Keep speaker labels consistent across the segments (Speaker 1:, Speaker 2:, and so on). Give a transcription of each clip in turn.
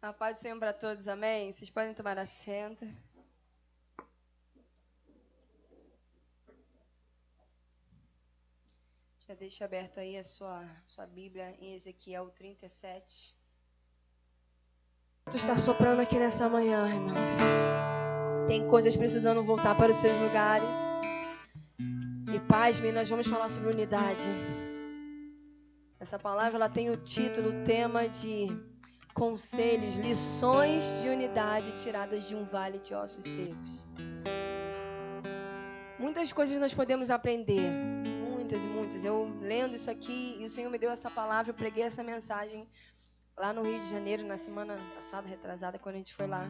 Speaker 1: A paz do Senhor para todos, amém? Vocês podem tomar assento. Já deixa aberto aí a sua Bíblia em Ezequiel 37. Tu está soprando aqui nessa manhã, irmãos. Tem coisas precisando voltar para os seus lugares. E pasme, nós vamos falar sobre unidade. Essa palavra ela tem o título, o tema de conselhos, lições de unidade tiradas de um vale de ossos secos. Muitas coisas nós podemos aprender, muitas e muitas. Eu lendo isso aqui e o Senhor me deu essa palavra, eu preguei essa mensagem lá no Rio de Janeiro, na semana passada, retrasada, quando a gente foi lá.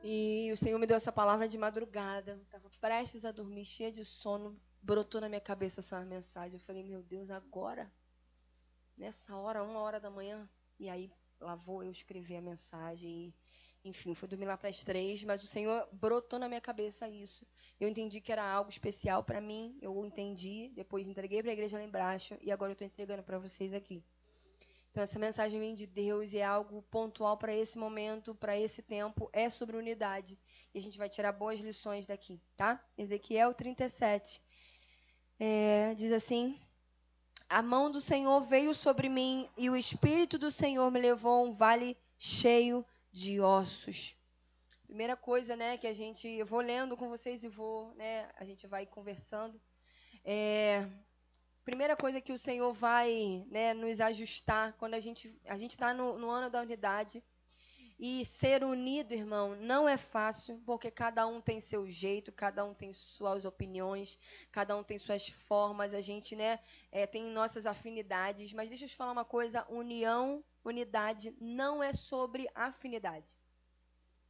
Speaker 1: E o Senhor me deu essa palavra de madrugada, eu estava prestes a dormir, cheia de sono, brotou na minha cabeça essa mensagem. Eu falei, meu Deus, agora? Nessa hora, 1h da manhã? E aí, lá vou eu escrever a mensagem e... Enfim, fui dormir lá para as 3, mas o Senhor brotou na minha cabeça isso. Eu entendi que era algo especial para mim, eu entendi, depois entreguei para a igreja lá embaixo e agora eu estou entregando para vocês aqui. Então, essa mensagem vem de Deus e é algo pontual para esse momento, para esse tempo, é sobre unidade. E a gente vai tirar boas lições daqui, tá? Ezequiel 37. Diz assim: a mão do Senhor veio sobre mim e o Espírito do Senhor me levou a um vale cheio de ossos. Primeira coisa, né, que eu vou lendo com vocês e a gente vai conversando. Primeira coisa que o Senhor vai, nos ajustar quando a gente está no ano da unidade. E ser unido, irmão, não é fácil, porque cada um tem seu jeito, cada um tem suas opiniões, cada um tem suas formas, a gente, tem nossas afinidades. Mas deixa eu te falar uma coisa, unidade não é sobre afinidade.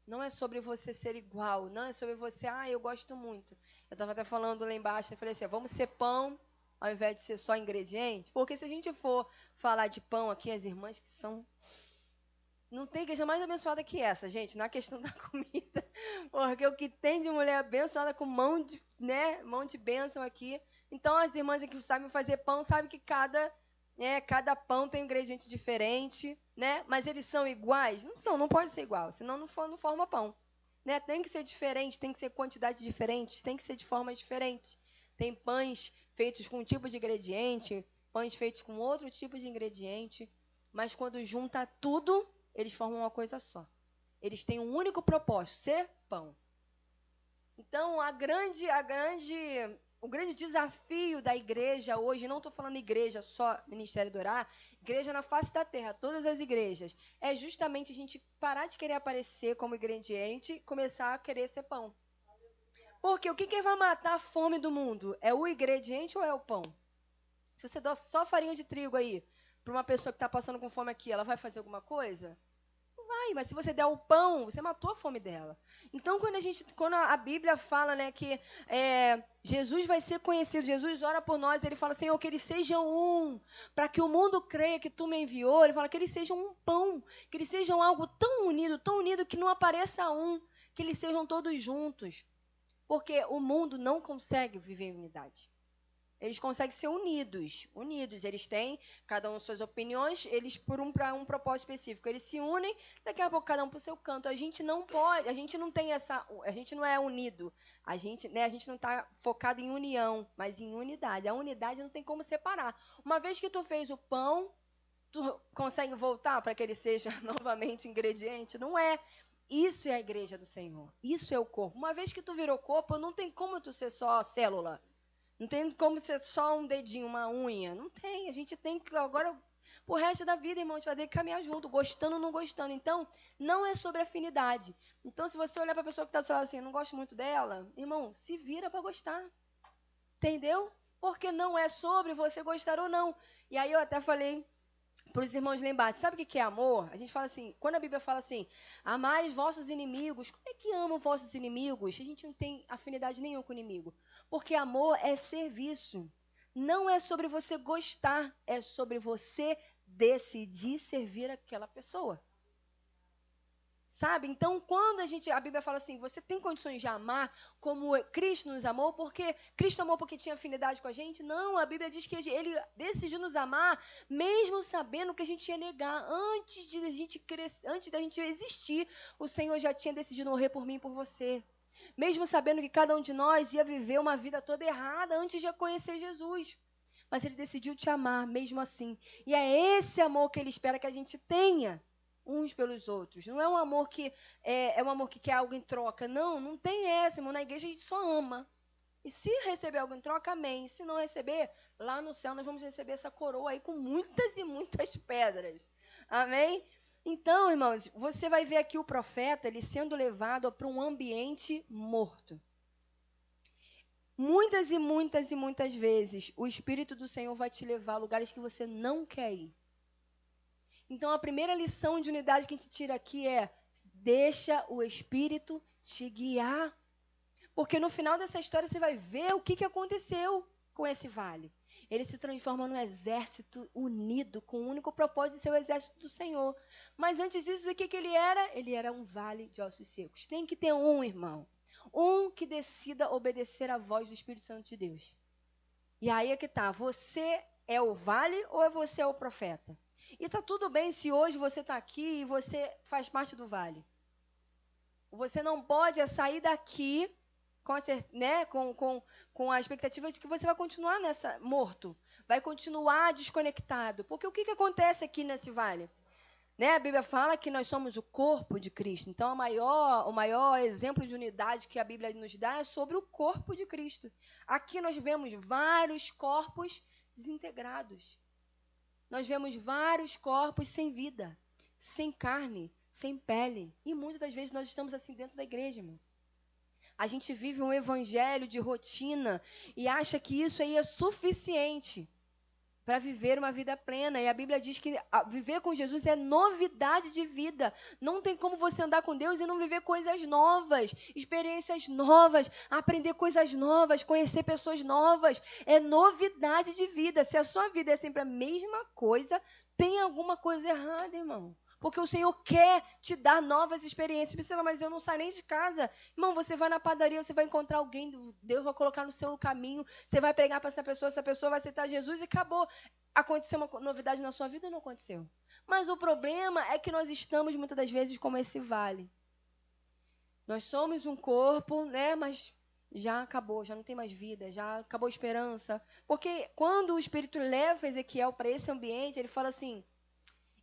Speaker 1: Não é sobre você ser igual, não é sobre você, eu gosto muito. Eu estava até falando lá embaixo, eu falei assim, vamos ser pão ao invés de ser só ingrediente, porque se a gente for falar de pão aqui, as irmãs que são... Não tem igreja mais abençoada que essa, gente, na questão da comida. Porque o que tem de mulher abençoada com mão de bênção aqui. Então, as irmãs que sabem fazer pão, sabem que cada pão tem um ingrediente diferente, né? Mas eles são iguais? Não são, não pode ser igual, senão não forma pão. Né? Tem que ser diferente, tem que ser quantidade diferente, tem que ser de forma diferente. Tem pães feitos com um tipo de ingrediente, pães feitos com outro tipo de ingrediente, mas quando junta tudo, eles formam uma coisa só. Eles têm um único propósito, ser pão. Então, o grande desafio da igreja hoje, não estou falando igreja só, Ministério do Orar, igreja na face da terra, todas as igrejas, é justamente a gente parar de querer aparecer como ingrediente e começar a querer ser pão. Porque o que vai matar a fome do mundo? É o ingrediente ou é o pão? Se você dá só farinha de trigo aí para uma pessoa que está passando com fome aqui, ela vai fazer alguma coisa? Não vai, mas se você der o pão, você matou a fome dela. Então, quando a Bíblia fala que Jesus vai ser conhecido, Jesus ora por nós, ele fala, Senhor, que eles sejam um, para que o mundo creia que tu me enviou. Ele fala que eles sejam um pão, que eles sejam algo tão unido, que não apareça um, que eles sejam todos juntos. Porque o mundo não consegue viver em unidade. Eles conseguem ser unidos. Eles têm, cada um suas opiniões, eles para um propósito específico. Eles se unem, daqui a pouco cada um para o seu canto. A gente não pode, a gente não tem a gente não é unido. A gente não está focado em união, mas em unidade. A unidade não tem como separar. Uma vez que tu fez o pão, tu consegue voltar para que ele seja novamente ingrediente? Não é. Isso é a igreja do Senhor. Isso é o corpo. Uma vez que tu virou corpo, não tem como tu ser só célula. Não tem como ser só um dedinho, uma unha. Não tem. A gente tem que agora, pro resto da vida, irmão, a gente vai ter que caminhar junto, gostando ou não gostando. Então, não é sobre afinidade. Então, se você olhar para a pessoa que está do seu lado assim, não gosto muito dela, irmão, se vira para gostar. Entendeu? Porque não é sobre você gostar ou não. E aí eu até falei para os irmãos lá embaixo, sabe o que é amor? A gente fala assim, quando a Bíblia fala assim, amai os vossos inimigos, como é que amam vossos inimigos? A gente não tem afinidade nenhuma com o inimigo. Porque amor é serviço. Não é sobre você gostar, é sobre você decidir servir aquela pessoa. Sabe? Então, quando a Bíblia fala assim, você tem condições de amar como Cristo nos amou, porque Cristo amou porque tinha afinidade com a gente? Não, a Bíblia diz que ele decidiu nos amar, mesmo sabendo que a gente ia negar. Antes da gente existir, o Senhor já tinha decidido morrer por mim e por você. Mesmo sabendo que cada um de nós ia viver uma vida toda errada antes de conhecer Jesus. Mas ele decidiu te amar, mesmo assim. E é esse amor que ele espera que a gente tenha uns pelos outros. Não é um amor que é um amor que quer algo em troca. Não, não tem essa, irmão. Na igreja a gente só ama. E se receber algo em troca, amém. E se não receber, lá no céu nós vamos receber essa coroa aí com muitas e muitas pedras. Amém? Então, irmãos, você vai ver aqui o profeta, ele sendo levado para um ambiente morto. Muitas e muitas e muitas vezes, o Espírito do Senhor vai te levar a lugares que você não quer ir. Então, a primeira lição de unidade que a gente tira aqui é: deixa o Espírito te guiar. Porque no final dessa história você vai ver o que aconteceu com esse vale. Ele se transforma num exército unido, com o único propósito de ser o exército do Senhor. Mas antes disso, o que ele era? Ele era um vale de ossos secos. Tem que ter um, irmão. Um que decida obedecer à voz do Espírito Santo de Deus. E aí é que tá. Você é o vale ou você é o profeta? E tá tudo bem se hoje você está aqui e você faz parte do vale. Você não pode sair daqui com a expectativa de que você vai continuar morto. Vai continuar desconectado. Porque o que acontece aqui nesse vale? A Bíblia fala que nós somos o corpo de Cristo. Então, o maior exemplo de unidade que a Bíblia nos dá é sobre o corpo de Cristo. Aqui nós vemos vários corpos desintegrados. Nós vemos vários corpos sem vida, sem carne, sem pele. E muitas das vezes nós estamos assim dentro da igreja, irmão. A gente vive um evangelho de rotina e acha que isso aí é suficiente para viver uma vida plena. E a Bíblia diz que viver com Jesus é novidade de vida. Não tem como você andar com Deus e não viver coisas novas, experiências novas, aprender coisas novas, conhecer pessoas novas. É novidade de vida. Se a sua vida é sempre a mesma coisa, tem alguma coisa errada, irmão. Porque o Senhor quer te dar novas experiências. Priscila, mas eu não saio nem de casa. Irmão, você vai na padaria, você vai encontrar alguém, Deus vai colocar no seu caminho, você vai pregar para essa pessoa vai aceitar Jesus e acabou. Aconteceu uma novidade na sua vida ou não aconteceu? Mas o problema é que nós estamos, muitas das vezes, como esse vale. Nós somos um corpo, mas já acabou, já não tem mais vida, já acabou a esperança. Porque quando o Espírito leva Ezequiel para esse ambiente, ele fala assim: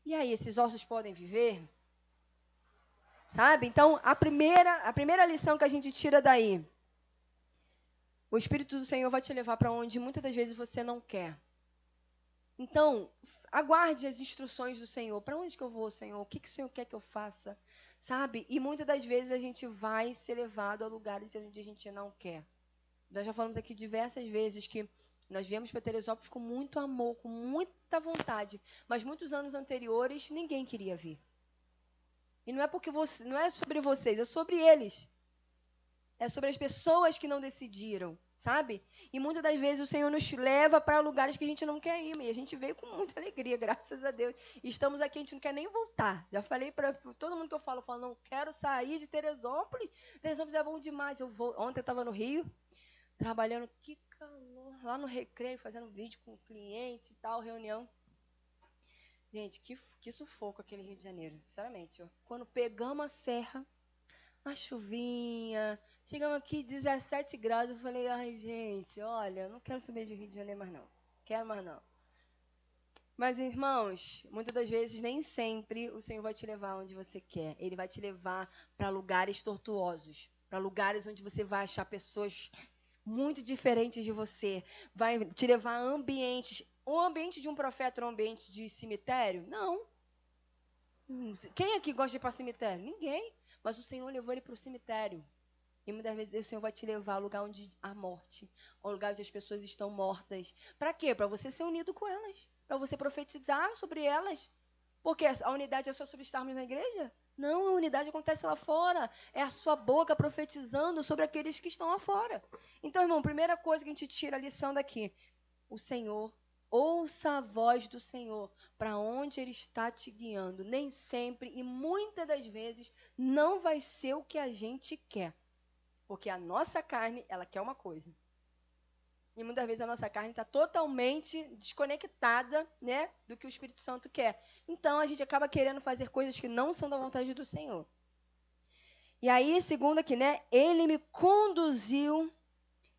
Speaker 1: e aí, esses ossos podem viver? Sabe? Então, a primeira lição que a gente tira daí: o Espírito do Senhor vai te levar para onde muitas das vezes você não quer. Então, aguarde as instruções do Senhor. Para onde que eu vou, Senhor? O que o Senhor quer que eu faça? Sabe? E muitas das vezes a gente vai ser levado a lugares onde a gente não quer. Nós já falamos aqui diversas vezes que nós viemos para Teresópolis com muito amor, com muita vontade. Mas muitos anos anteriores, ninguém queria vir. E não é sobre vocês, é sobre eles. É sobre as pessoas que não decidiram, sabe? E muitas das vezes o Senhor nos leva para lugares que a gente não quer ir. E a gente veio com muita alegria, graças a Deus. E estamos aqui, a gente não quer nem voltar. Já falei para todo mundo que eu falo, não quero sair de Teresópolis. Teresópolis é bom demais. Ontem eu estava no Rio, trabalhando, que calor, lá no Recreio, fazendo vídeo com o cliente e tal, reunião. Gente, que sufoco aquele Rio de Janeiro, sinceramente. Quando pegamos a serra, a chuvinha, chegamos aqui 17 graus, eu falei, ai gente, olha, não quero saber de Rio de Janeiro mais não. Quero mais não. Mas, irmãos, muitas das vezes, nem sempre o Senhor vai te levar onde você quer. Ele vai te levar para lugares tortuosos, para lugares onde você vai achar pessoas muito diferentes de você. Vai te levar a ambientes. O ambiente de um profeta é um ambiente de cemitério? Não. Quem aqui gosta de ir para cemitério? Ninguém. Mas o Senhor levou ele para o cemitério. E muitas vezes o Senhor vai te levar ao lugar onde há morte, ao lugar onde as pessoas estão mortas. Para quê? Para você ser unido com elas. Para você profetizar sobre elas. Porque a unidade é só sobre estarmos na igreja? Não, a unidade acontece lá fora. É a sua boca profetizando sobre aqueles que estão lá fora. Então, irmão, primeira coisa que a gente tira a lição daqui: o Senhor Ouça a voz do Senhor, para onde Ele está te guiando. Nem sempre e muitas das vezes não vai ser o que a gente quer. Porque a nossa carne, ela quer uma coisa. E muitas vezes a nossa carne está totalmente desconectada, né, do que o Espírito Santo quer. Então a gente acaba querendo fazer coisas que não são da vontade do Senhor. E aí, segundo aqui, né, Ele me conduziu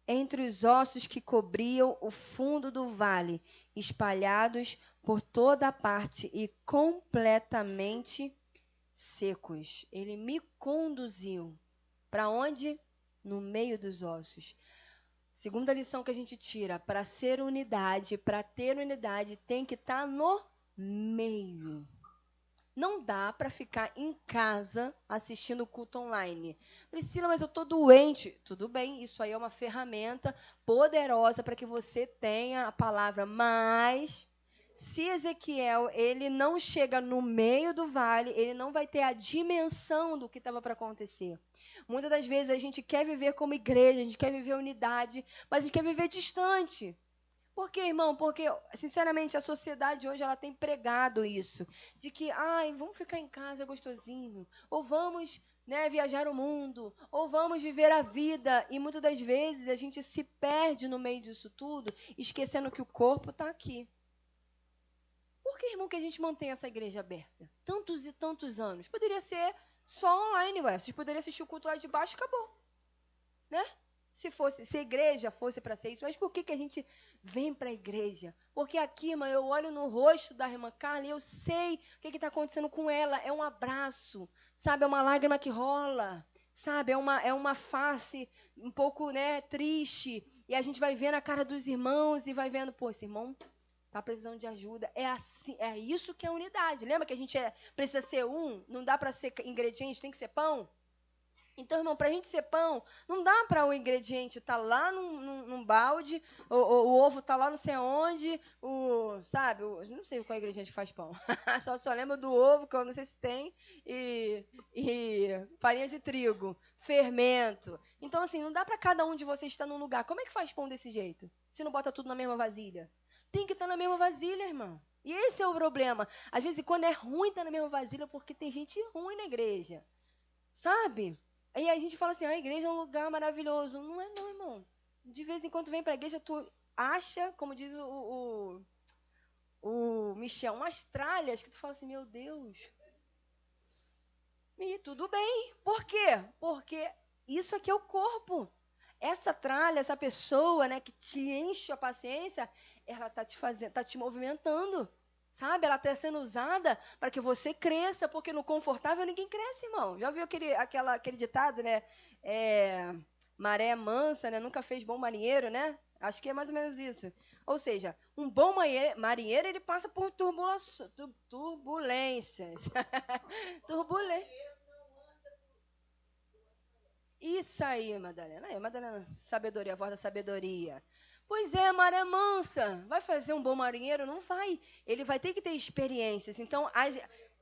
Speaker 1: entre os ossos que cobriam o fundo do vale, espalhados por toda a parte e completamente secos. Ele me conduziu. Para onde? No meio dos ossos. Segunda lição que a gente tira, para ser unidade, para ter unidade, tem que estar no meio. Não dá para ficar em casa assistindo o culto online. Priscila, mas eu estou doente. Tudo bem, isso aí é uma ferramenta poderosa para que você tenha a palavra. Mas, se Ezequiel ele não chega no meio do vale, ele não vai ter a dimensão do que estava para acontecer. Muitas das vezes a gente quer viver como igreja, a gente quer viver unidade, mas a gente quer viver distante. Por quê, irmão? Porque, sinceramente, a sociedade hoje ela tem pregado isso. De que, vamos ficar em casa gostosinho. Ou vamos, né, viajar o mundo. Ou vamos viver a vida. E muitas das vezes a gente se perde no meio disso tudo, esquecendo que o corpo está aqui. Por que, irmão, que a gente mantém essa igreja aberta? Tantos e tantos anos. Poderia ser só online, ué. Vocês poderiam assistir o culto lá de baixo e acabou. Né? Se a igreja fosse para ser isso, mas por que a gente vem para a igreja? Porque aqui, irmã, eu olho no rosto da irmã Carla e eu sei o que está acontecendo com ela. É um abraço, sabe? É uma lágrima que rola, sabe? É uma face um pouco, né, triste. E a gente vai vendo a cara dos irmãos e vai vendo, pô, esse irmão está precisando de ajuda. É assim, é isso que é unidade. Lembra que a gente precisa ser um? Não dá para ser ingrediente, tem que ser pão? Então, irmão, para a gente ser pão, não dá para o ingrediente estar lá num balde, o ovo está lá não sei onde, sabe? Não sei qual ingrediente faz pão. só lembro do ovo, que eu não sei se tem, e farinha de trigo, fermento. Então, assim, não dá para cada um de vocês estar num lugar. Como é que faz pão desse jeito? Se não bota tudo na mesma vasilha? Tem que estar na mesma vasilha, irmão. E esse é o problema. Às vezes, quando é ruim estar na mesma vasilha, porque tem gente ruim na igreja. Sabe? Aí a gente fala assim, a igreja é um lugar maravilhoso. Não é não, irmão. De vez em quando vem para a igreja, tu acha, como diz o Michel, umas tralhas que tu fala assim, meu Deus. E tudo bem. Por quê? Porque isso aqui é o corpo. Essa tralha, essa pessoa, né, que te enche a paciência, ela tá te movimentando. Sabe? Ela está sendo usada para que você cresça, porque no confortável ninguém cresce, irmão. Já viu aquele ditado, né? Maré mansa, né? Nunca fez bom marinheiro, né? Acho que é mais ou menos isso. Ou seja, um bom marinheiro, ele passa por turbulências. Turbulências. Isso aí, Madalena. Aí, Madalena, sabedoria, a voz da sabedoria. Pois é, maré mansa. Vai fazer um bom marinheiro? Não vai. Ele vai ter que ter experiências. Então,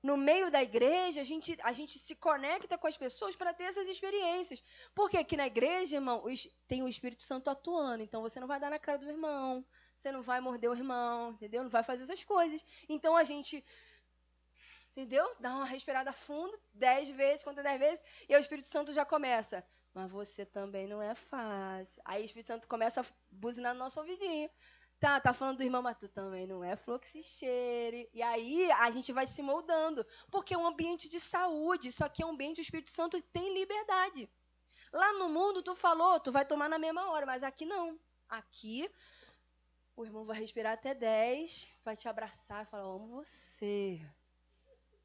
Speaker 1: no meio da igreja, a gente se conecta com as pessoas para ter essas experiências. Porque aqui na igreja, irmão, tem o Espírito Santo atuando. Então, você não vai dar na cara do irmão. Você não vai morder o irmão, entendeu? Não vai fazer essas coisas. Então, a gente... Entendeu? Dá uma respirada funda, 10 vezes, conta 10 vezes, e o Espírito Santo já começa. Mas você também não é fácil. Aí o Espírito Santo começa a buzinar no nosso ouvidinho. Tá falando do irmão, mas tu também não é flor que se cheire. E aí a gente vai se moldando. Porque é um ambiente de saúde. Isso aqui é um ambiente, o Espírito Santo tem liberdade. Lá no mundo, tu falou, tu vai tomar na mesma hora, mas aqui não. Aqui, o irmão vai respirar até 10, vai te abraçar e falar, eu amo você.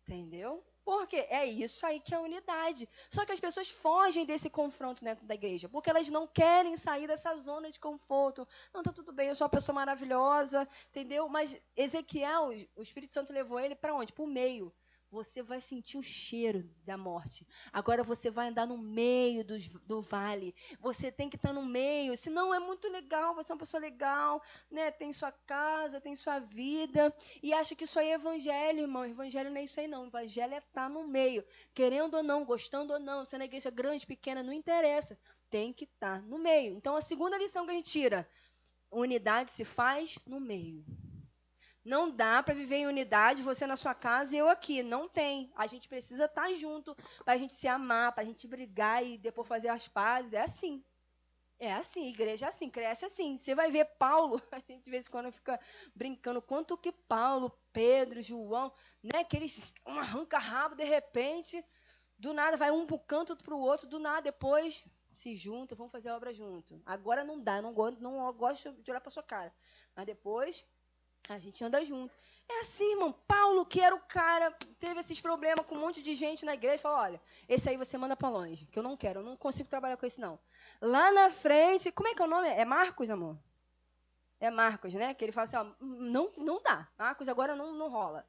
Speaker 1: Entendeu? Porque é isso aí que é a unidade. Só que as pessoas fogem desse confronto dentro da igreja, porque elas não querem sair dessa zona de conforto. Não, tá tudo bem, eu sou uma pessoa maravilhosa, entendeu? Mas Ezequiel, o Espírito Santo levou ele para onde? Para o meio. Você vai sentir o cheiro da morte. Agora você vai andar no meio do vale. Você tem que estar no meio. Senão é muito legal, você é uma pessoa legal, né? Tem sua casa, tem sua vida. E acha que isso aí é evangelho, irmão. Evangelho não é isso aí, não. Evangelho é estar no meio. Querendo ou não, gostando ou não, sendo a igreja grande, pequena, não interessa. Tem que estar no meio. Então, a segunda lição que a gente tira: unidade se faz no meio. Não dá para viver em unidade, você na sua casa e eu aqui. Não tem. A gente precisa estar junto para a gente se amar, para a gente brigar e depois fazer as pazes. É assim. É assim, igreja é assim, cresce assim. Você vai ver Paulo, a gente de vez em quando fica brincando, quanto que Paulo, Pedro, João, né, que eles um arranca-rabo de repente, do nada vai um para o canto, outro para o outro, do nada depois se juntam, vão fazer a obra junto. Agora não dá, não gosto de olhar para sua cara, mas depois a gente anda junto. É assim, irmão. Paulo, que era o cara, teve esses problemas com um monte de gente na igreja, falou, olha, esse aí você manda para longe, que eu não consigo trabalhar com esse, não. Lá na frente, como é que é o nome? É Marcos, amor? É Marcos, né? Que ele fala assim, ó, não dá. Marcos agora não rola,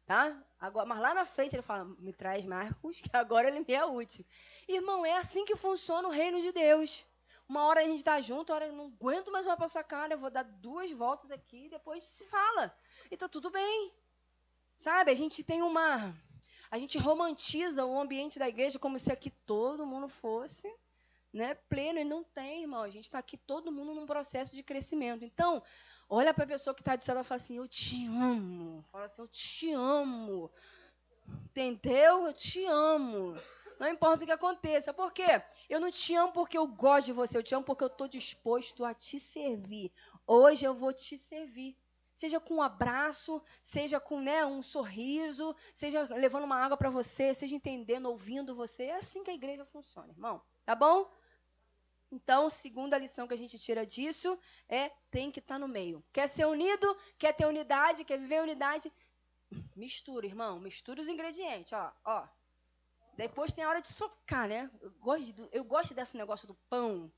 Speaker 1: tá? Agora, mas lá na frente ele fala, me traz Marcos, que agora ele me é útil. Irmão, é assim que funciona o reino de Deus. Uma hora a gente está junto, uma hora eu não aguento mais olhar para sua cara, eu vou dar 2 voltas aqui e depois se fala. E tá tudo bem. Sabe, a gente romantiza o ambiente da igreja como se aqui todo mundo fosse, né, pleno, e não tem, irmão. A gente está aqui todo mundo num processo de crescimento. Então, olha para a pessoa que está do céu e fala assim, eu te amo. Fala assim, eu te amo. Entendeu? Eu te amo. Não importa o que aconteça. Por quê? Eu não te amo porque eu gosto de você. Eu te amo porque eu estou disposto a te servir. Hoje eu vou te servir. Seja com um abraço, seja com, né, um sorriso, seja levando uma água para você, seja entendendo, ouvindo você. É assim que a igreja funciona, irmão. Tá bom? Então, segunda lição que a gente tira disso é tem que estar no meio. Quer ser unido? Quer ter unidade? Quer viver unidade? Mistura, irmão. Mistura os ingredientes, ó. Depois tem a hora de socar, né? Eu gosto desse negócio do pão,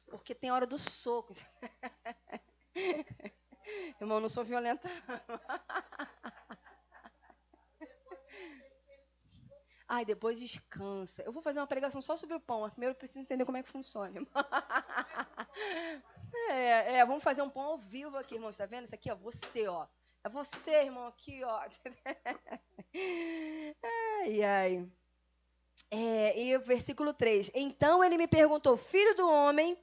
Speaker 1: porque tem a hora do soco. Irmão, não sou violenta. Ai, depois descansa. Eu vou fazer uma pregação só sobre o pão, mas primeiro eu preciso entender como é que funciona. Vamos fazer um pão ao vivo aqui, irmão. Está vendo? Isso aqui, ó, você, ó. É você, irmão, aqui, ó. Ai. E o versículo 3. Então ele me perguntou, filho do homem,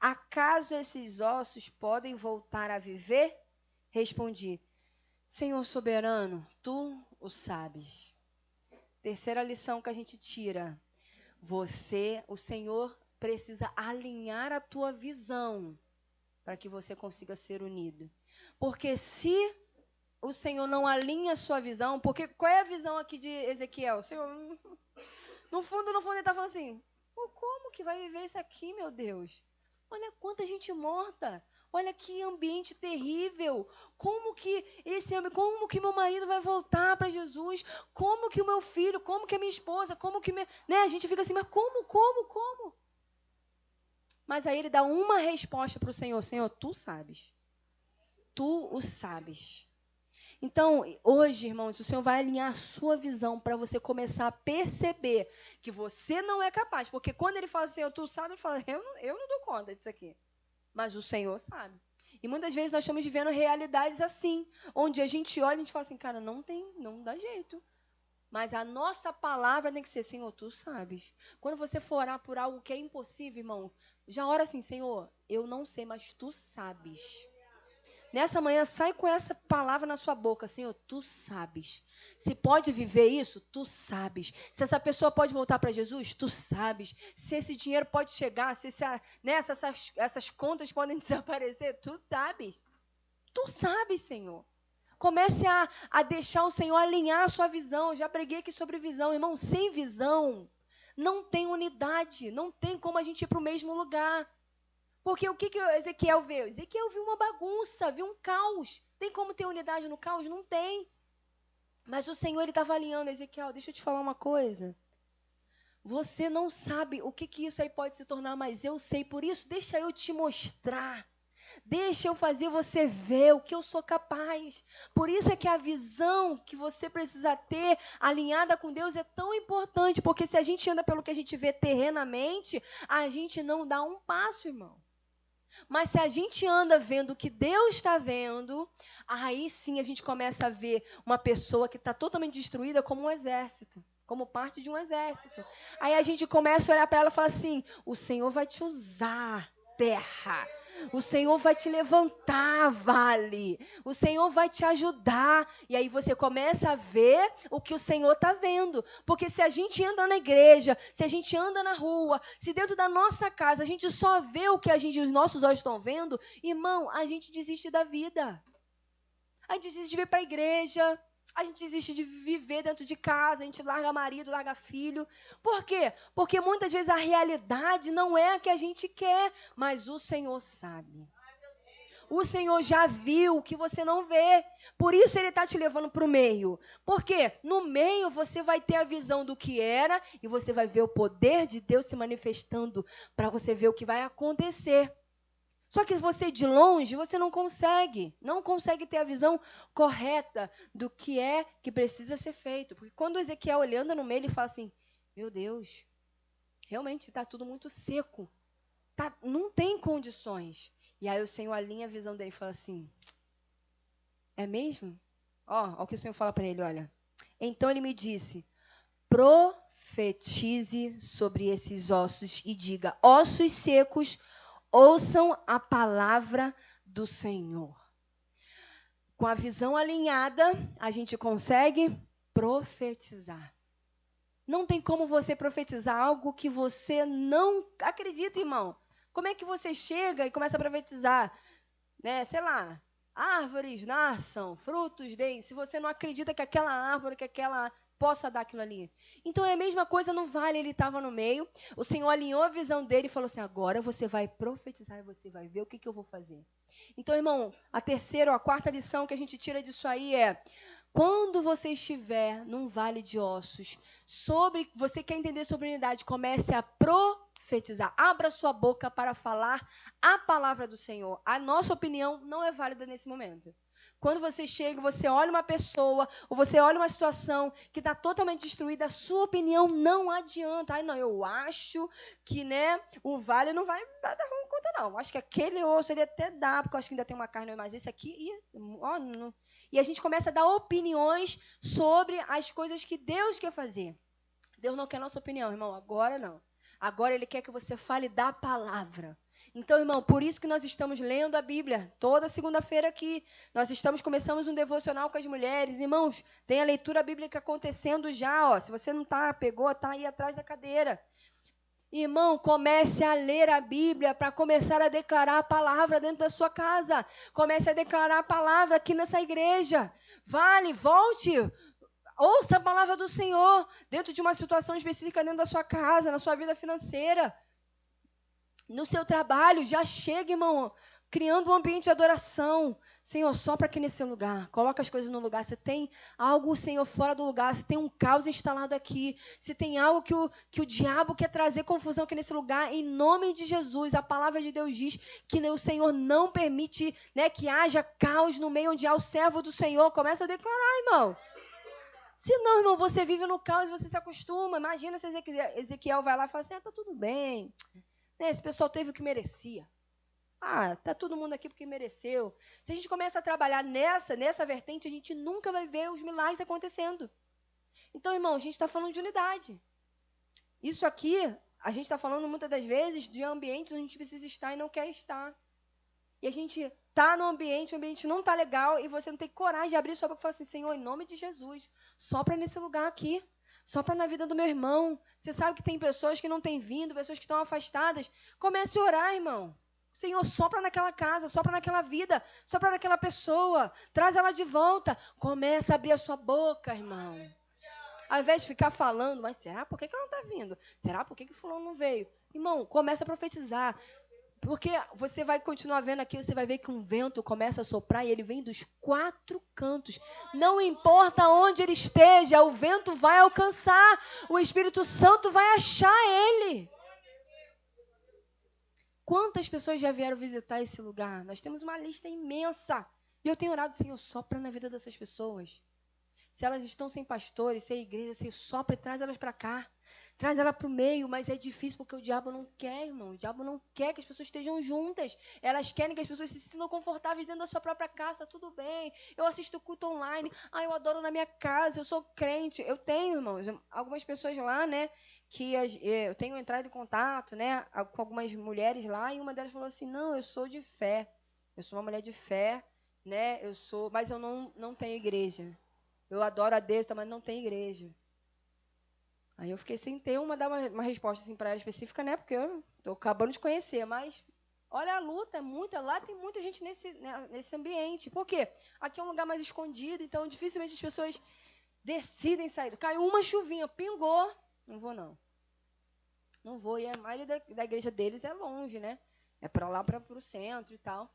Speaker 1: acaso esses ossos podem voltar a viver? Respondi, Senhor soberano, tu o sabes. Terceira lição que a gente tira. O Senhor, precisa alinhar a tua visão para que você consiga ser unido. Porque se o Senhor não alinha a sua visão, porque qual é a visão aqui de Ezequiel? O Senhor, no fundo, ele está falando assim, como que vai viver isso aqui, meu Deus? Olha quanta gente morta. Olha que ambiente terrível. Como que meu marido vai voltar para Jesus? Como que o meu filho, como que a minha esposa, né? A gente fica assim, mas como? Mas aí ele dá uma resposta para o Senhor. Senhor, tu sabes. Tu o sabes. Então, hoje, irmãos, o Senhor vai alinhar a sua visão para você começar a perceber que você não é capaz. Porque quando ele fala, Senhor, tu sabe, ele fala, eu não dou conta disso aqui. Mas o Senhor sabe. E muitas vezes nós estamos vivendo realidades assim, onde a gente olha e a gente fala assim, cara, não dá jeito. Mas a nossa palavra tem que ser, Senhor, tu sabes. Quando você for orar por algo que é impossível, irmão, já ora assim, Senhor, eu não sei, mas tu sabes. Nessa manhã, sai com essa palavra na sua boca, Senhor, tu sabes. Se pode viver isso, tu sabes. Se essa pessoa pode voltar para Jesus, tu sabes. Se esse dinheiro pode chegar, se essas contas podem desaparecer, tu sabes. Tu sabes, Senhor. Comece a deixar o Senhor alinhar a sua visão. Eu já preguei aqui sobre visão, irmão. Sem visão, não tem unidade. Não tem como a gente ir para o mesmo lugar. Porque o que Ezequiel viu? Ezequiel viu uma bagunça, viu um caos. Tem como ter unidade no caos? Não tem. Mas o Senhor estava alinhando, Ezequiel, deixa eu te falar uma coisa. Você não sabe o que isso aí pode se tornar, mas eu sei. Por isso, deixa eu te mostrar. Deixa eu fazer você ver o que eu sou capaz. Por isso é que a visão que você precisa ter alinhada com Deus é tão importante. Porque se a gente anda pelo que a gente vê terrenamente, a gente não dá um passo, irmão. Mas se a gente anda vendo o que Deus está vendo, aí sim a gente começa a ver uma pessoa que está totalmente destruída como um exército, como parte de um exército. Aí a gente começa a olhar para ela e falar assim, o Senhor vai te usar, terra. O Senhor vai te levantar, vale. O Senhor vai te ajudar. E aí você começa a ver o que o Senhor está vendo. Porque se a gente anda na igreja, se a gente anda na rua, se dentro da nossa casa a gente só vê o que os nossos olhos estão vendo, irmão, a gente desiste da vida. A gente desiste de vir para a igreja. A gente desiste de viver dentro de casa, a gente larga marido, larga filho. Por quê? Porque muitas vezes a realidade não é a que a gente quer, mas o Senhor sabe. O Senhor já viu o que você não vê. Por isso Ele está te levando para o meio. Porque no meio você vai ter a visão do que era e você vai ver o poder de Deus se manifestando para você ver o que vai acontecer. Só que você de longe, você não consegue ter a visão correta do que é que precisa ser feito. Porque quando Ezequiel olhando no meio, ele fala assim, meu Deus, realmente está tudo muito seco. Não tem condições. E aí o Senhor alinha a visão dele e fala assim, é mesmo? Ó o que o Senhor fala para ele, olha. Então ele me disse, profetize sobre esses ossos e diga, ossos secos, ouçam a palavra do Senhor. Com a visão alinhada, a gente consegue profetizar. Não tem como você profetizar algo que você não acredita, irmão. Como é que você chega e começa a profetizar? Né? Sei lá, árvores nasçam, frutos deem. Se você não acredita que aquela árvore, que aquela possa dar aquilo ali. Então é a mesma coisa no vale, ele estava no meio, o Senhor alinhou a visão dele e falou assim, agora você vai profetizar e você vai ver o que eu vou fazer. Então, irmão, a terceira ou a quarta lição que a gente tira disso aí é, quando você estiver num vale de ossos, você quer entender sobre unidade, comece a profetizar, abra sua boca para falar a palavra do Senhor. A nossa opinião não é válida nesse momento. Quando você chega, você olha uma pessoa, ou você olha uma situação que está totalmente destruída, a sua opinião não adianta. Ai, não, eu acho que, né, o vale não vai dar conta, não. Acho que aquele osso ele até dá, porque eu acho que ainda tem uma carne, mas esse aqui, não. E a gente começa a dar opiniões sobre as coisas que Deus quer fazer. Deus não quer nossa opinião, irmão, agora não. Agora Ele quer que você fale da palavra. Então, irmão, por isso que nós estamos lendo a Bíblia toda segunda-feira aqui. Começamos um devocional com as mulheres. Irmãos, tem a leitura bíblica acontecendo já, ó. Se você não pegou, tá aí atrás da cadeira. Irmão, comece a ler a Bíblia para começar a declarar a palavra dentro da sua casa. Comece a declarar a palavra aqui nessa igreja. Volte. Ouça a palavra do Senhor dentro de uma situação específica dentro da sua casa, na sua vida financeira. No seu trabalho, já chega, irmão, criando um ambiente de adoração. Senhor, sopra aqui nesse lugar, coloca as coisas no lugar. Se tem algo, Senhor, fora do lugar, se tem um caos instalado aqui, se tem algo que o diabo quer trazer confusão aqui nesse lugar, em nome de Jesus, a palavra de Deus diz que o Senhor não permite, né, que haja caos no meio onde há o servo do Senhor. Começa a declarar, irmão. Se não, irmão, você vive no caos e você se acostuma. Imagina se Ezequiel vai lá e fala assim, tá tudo bem. Esse pessoal teve o que merecia. Tá todo mundo aqui porque mereceu. Se a gente começa a trabalhar nessa vertente, a gente nunca vai ver os milagres acontecendo. Então, irmão, a gente está falando de unidade. Isso aqui, a gente está falando muitas das vezes de ambientes onde a gente precisa estar e não quer estar. E a gente está no ambiente, o ambiente não está legal, e você não tem coragem de abrir sua boca e falar assim, Senhor, em nome de Jesus, sopra nesse lugar aqui. Sopra na vida do meu irmão. Você sabe que tem pessoas que não têm vindo, pessoas que estão afastadas. Comece a orar, irmão. Senhor, sopra naquela casa, sopra naquela vida, sopra naquela pessoa. Traz ela de volta. Começa a abrir a sua boca, irmão. Ao invés de ficar falando, mas será por que ela não está vindo? Será por que fulano não veio? Irmão, começa a profetizar. Porque você vai continuar vendo aqui, você vai ver que um vento começa a soprar e ele vem dos 4 cantos. Não importa onde ele esteja, o vento vai alcançar. O Espírito Santo vai achar ele. Quantas pessoas já vieram visitar esse lugar? Nós temos uma lista imensa. E eu tenho orado, Senhor, sopra na vida dessas pessoas. Se elas estão sem pastores, sem igreja, Senhor, sopra e traz elas para cá. traz ela para o meio, mas é difícil porque o diabo não quer, irmão. O diabo não quer que as pessoas estejam juntas. Elas querem que as pessoas se sintam confortáveis dentro da sua própria casa, tá tudo bem. Eu assisto culto online, eu adoro na minha casa, eu sou crente. Eu tenho, irmãos, algumas pessoas lá, né, que eu tenho entrado em contato, né, com algumas mulheres lá, e uma delas falou assim, não, eu sou de fé. Eu sou uma mulher de fé, né, mas eu não tenho igreja. Eu adoro a Deus, mas não tenho igreja. Aí eu fiquei sem ter dar uma resposta assim, para ela específica, né? Porque eu estou acabando de conhecer, mas olha a luta, é muita. Lá tem muita gente nesse ambiente. Por quê? Aqui é um lugar mais escondido, então dificilmente as pessoas decidem sair. Caiu uma chuvinha, pingou. Não vou, não. Não vou. E a maioria da igreja deles é longe, né? É para lá, para o centro e tal.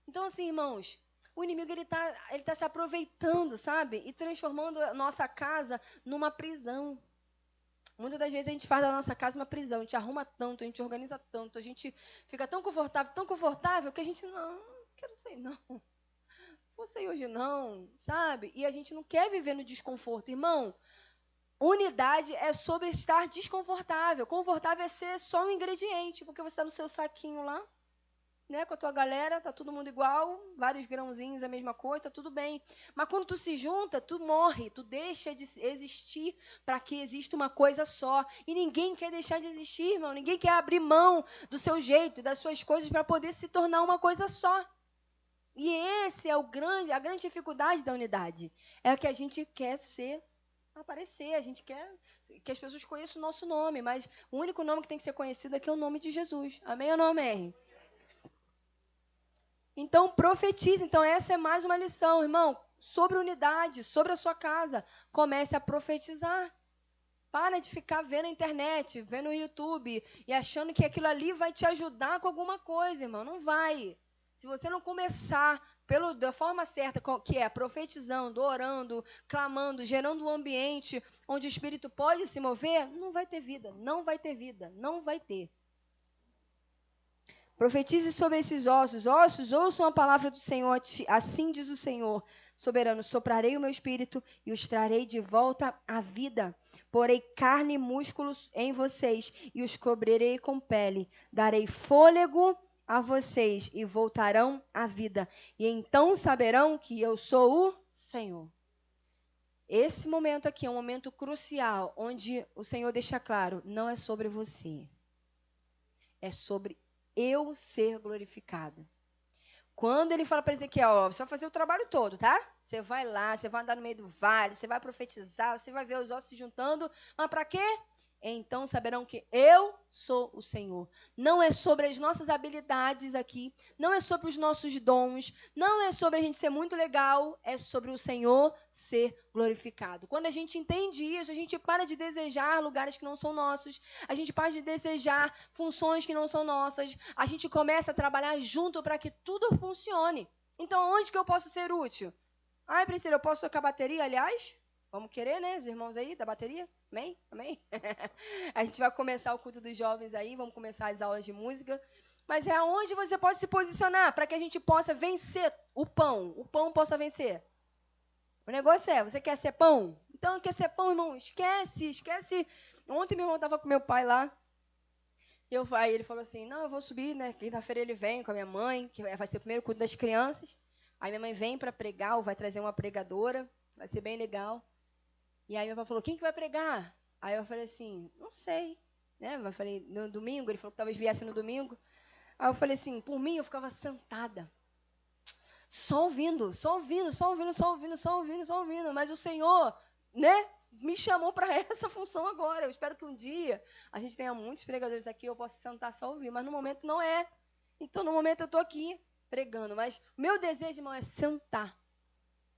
Speaker 1: Então, assim, irmãos, o inimigo ele tá se aproveitando, sabe? E transformando a nossa casa numa prisão. Muitas das vezes a gente faz da nossa casa uma prisão, a gente arruma tanto, a gente organiza tanto, a gente fica tão confortável, que a gente não quero sair, não. Vou sair hoje não, sabe? E a gente não quer viver no desconforto. Irmão, unidade é sobre estar desconfortável. Confortável é ser só um ingrediente, porque você está no seu saquinho lá, né, com a tua galera, tá todo mundo igual, vários grãozinhos, a mesma coisa, tá tudo bem. Mas quando tu se junta, tu morre, tu deixa de existir para que exista uma coisa só. E ninguém quer deixar de existir, irmão. Ninguém quer abrir mão do seu jeito, das suas coisas para poder se tornar uma coisa só. E esse é a grande dificuldade da unidade. É que a gente quer aparecer, a gente quer que as pessoas conheçam o nosso nome, mas o único nome que tem que ser conhecido aqui é o nome de Jesus. Amém ou não amém? Então, profetize. Então, essa é mais uma lição, irmão. Sobre unidade, sobre a sua casa. Comece a profetizar. Para de ficar vendo a internet, vendo o YouTube e achando que aquilo ali vai te ajudar com alguma coisa, irmão. Não vai. Se você não começar da forma certa, que é profetizando, orando, clamando, gerando um ambiente onde o Espírito pode se mover, não vai ter vida. Não vai ter vida. Não vai ter. Profetize sobre esses ossos. Ossos, ouçam a palavra do Senhor. Assim diz o Senhor, soberano. Soprarei o meu espírito e os trarei de volta à vida. Porei carne e músculos em vocês e os cobrirei com pele. Darei fôlego a vocês e voltarão à vida. E então saberão que eu sou o Senhor. Esse momento aqui é um momento crucial, onde o Senhor deixa claro, não é sobre você. É sobre eu ser glorificado. Quando ele fala para Ezequiel, ó, você vai fazer o trabalho todo, tá? Você vai lá, você vai andar no meio do vale, você vai profetizar, você vai ver os ossos se juntando. Mas para quê? Então saberão que eu sou o Senhor. Não é sobre as nossas habilidades aqui, não é sobre os nossos dons, não é sobre a gente ser muito legal, é sobre o Senhor ser glorificado. Quando a gente entende isso, a gente para de desejar lugares que não são nossos, a gente para de desejar funções que não são nossas, a gente começa a trabalhar junto para que tudo funcione. Então, onde que eu posso ser útil? Ai, Priscila, eu posso tocar bateria, aliás? Vamos querer, né? Os irmãos aí da bateria? Amém? Amém? A gente vai começar o culto dos jovens aí, vamos começar as aulas de música. Mas é onde você pode se posicionar para que a gente possa vencer o pão possa vencer. O negócio é, você quer ser pão? Então, quer ser pão, irmão? Esquece. Ontem meu irmão estava com meu pai lá. Aí ele falou assim, não, eu vou subir, né? Quinta-feira ele vem com a minha mãe, que vai ser o primeiro culto das crianças. Aí minha mãe vem para pregar, ou vai trazer uma pregadora. Vai ser bem legal. E aí meu pai falou, quem que vai pregar? Aí eu falei assim, não sei. Né? Eu falei, no domingo, ele falou que talvez viesse no domingo. Aí eu falei assim, por mim eu ficava sentada. Só ouvindo. Mas o Senhor, né, me chamou para essa função agora. Eu espero que um dia a gente tenha muitos pregadores aqui, eu possa sentar só ouvir. Mas no momento não é. Então, no momento eu estou aqui pregando. Mas meu desejo, irmão, é sentar.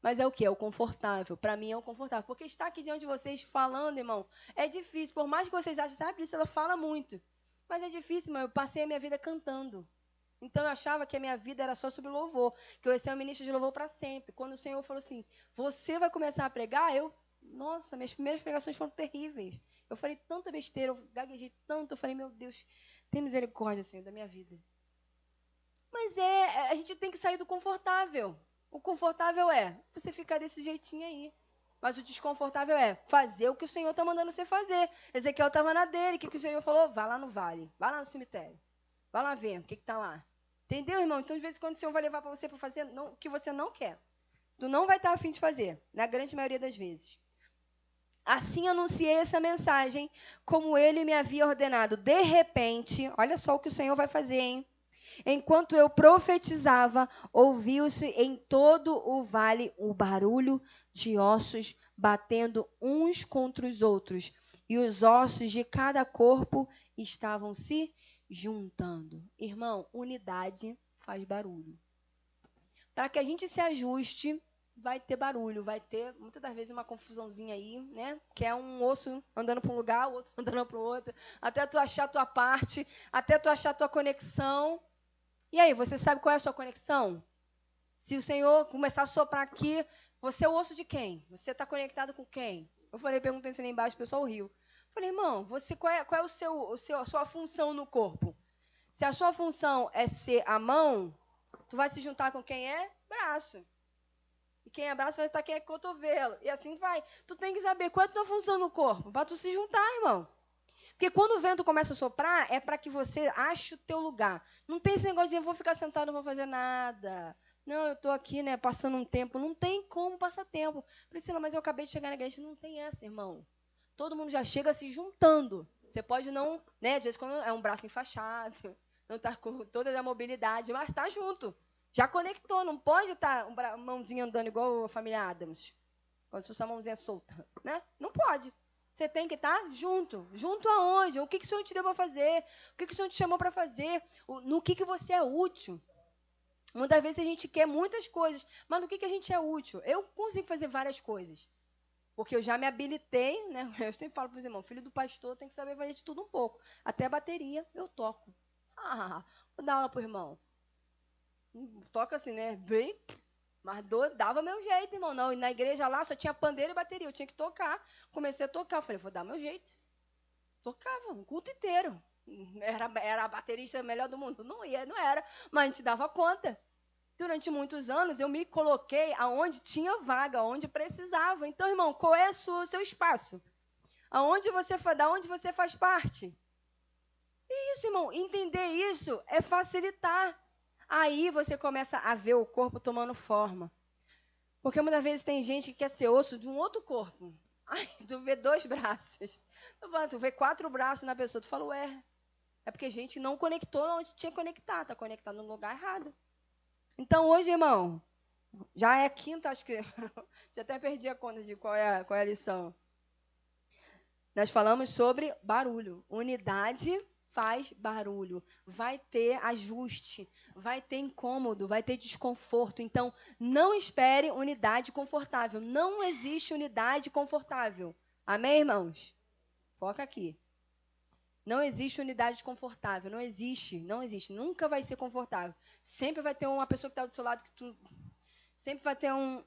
Speaker 1: Mas é o quê? É o confortável. Para mim é o confortável. Porque estar aqui diante de vocês falando, irmão, é difícil. Por mais que vocês achem, sabe, Priscila fala muito. Mas é difícil, irmão. Eu passei a minha vida cantando. Então, eu achava que a minha vida era só sobre louvor. Que eu ia ser uma ministra de louvor para sempre. Quando o Senhor falou assim, você vai começar a pregar, nossa, minhas primeiras pregações foram terríveis. Eu falei tanta besteira, eu gaguejei tanto. Eu falei, meu Deus, tem misericórdia, Senhor, da minha vida. Mas a gente tem que sair do confortável. O confortável é você ficar desse jeitinho aí. Mas o desconfortável é fazer o que o Senhor está mandando você fazer. Ezequiel estava na dele. O que o Senhor falou? Vai lá no vale. Vai lá no cemitério. Vai lá ver o que está lá. Entendeu, irmão? Então, às vezes, quando o Senhor vai levar para você para fazer o que você não quer, tu não vai estar a fim de fazer, na grande maioria das vezes. Assim anunciei essa mensagem, como ele me havia ordenado. De repente, olha só o que o Senhor vai fazer, hein? Enquanto eu profetizava, ouviu-se em todo o vale o barulho de ossos batendo uns contra os outros, e os ossos de cada corpo estavam se juntando. Irmão, unidade faz barulho. Para que a gente se ajuste, vai ter barulho, vai ter, muitas das vezes, uma confusãozinha aí, né? Que é um osso andando para um lugar, o outro andando para o outro, até tu achar a tua parte, até tu achar a tua conexão. E aí, você sabe qual é a sua conexão? Se o Senhor começar a soprar aqui, você é o osso de quem? Você está conectado com quem? Eu perguntei isso ali embaixo, o pessoal riu. Falei, irmão, qual é a sua função no corpo? Se a sua função é ser a mão, tu vai se juntar com quem é? Braço. E quem é braço vai estar quem é cotovelo. E assim vai. Tu tem que saber qual é a tua função no corpo, para tu se juntar, irmão. Porque quando o vento começa a soprar, é para que você ache o teu lugar. Não tem esse negócio de eu vou ficar sentado, não vou fazer nada. Não, eu estou aqui, né, passando um tempo. Não tem como passar tempo. Priscila, mas eu acabei de chegar na igreja. Não tem essa, irmão. Todo mundo já chega se juntando. Você pode não, né, às vezes quando é um braço enfaixado, não está com toda a mobilidade, mas está junto. Já conectou, não pode estar uma mãozinha andando igual a família Adams. Quando se sua mãozinha solta, né? Não pode. Você tem que estar junto. Junto aonde? O que o Senhor te deu para fazer? O que o Senhor te chamou para fazer? No que você é útil? Muitas vezes a gente quer muitas coisas, mas no que a gente é útil? Eu consigo fazer várias coisas. Porque eu já me habilitei, né? Eu sempre falo para os irmãos, filho do pastor tem que saber fazer de tudo um pouco. Até a bateria eu toco. Vou dar aula para o irmão. Toca assim, né? Bem... Mas dava meu jeito, irmão. Não, e na igreja lá só tinha pandeiro e bateria. Eu tinha que tocar. Comecei a tocar. Eu falei, vou dar meu jeito. Tocava um culto inteiro. Era a baterista melhor do mundo? Não era. Mas a gente dava conta. Durante muitos anos, eu me coloquei aonde tinha vaga, aonde precisava. Então, irmão, qual é o seu espaço? Da onde você faz parte? E isso, irmão, entender isso é facilitar. Aí você começa a ver o corpo tomando forma. Porque muitas vezes tem gente que quer ser osso de um outro corpo. Ai, tu vê 2 braços. Tu vê 4 braços na pessoa. Tu fala, ué, é porque a gente não conectou onde tinha que conectar. Está conectado no lugar errado. Então, hoje, irmão, já é a quinta, acho que... já até perdi a conta de qual é a lição. Nós falamos sobre barulho. Unidade faz barulho, vai ter ajuste, vai ter incômodo, vai ter desconforto. Então, não espere unidade confortável. Não existe unidade confortável. Amém, irmãos? Foca aqui. Não existe unidade confortável. Não existe. Nunca vai ser confortável. Sempre vai ter uma pessoa que está do seu lado que tu... Sempre vai ter um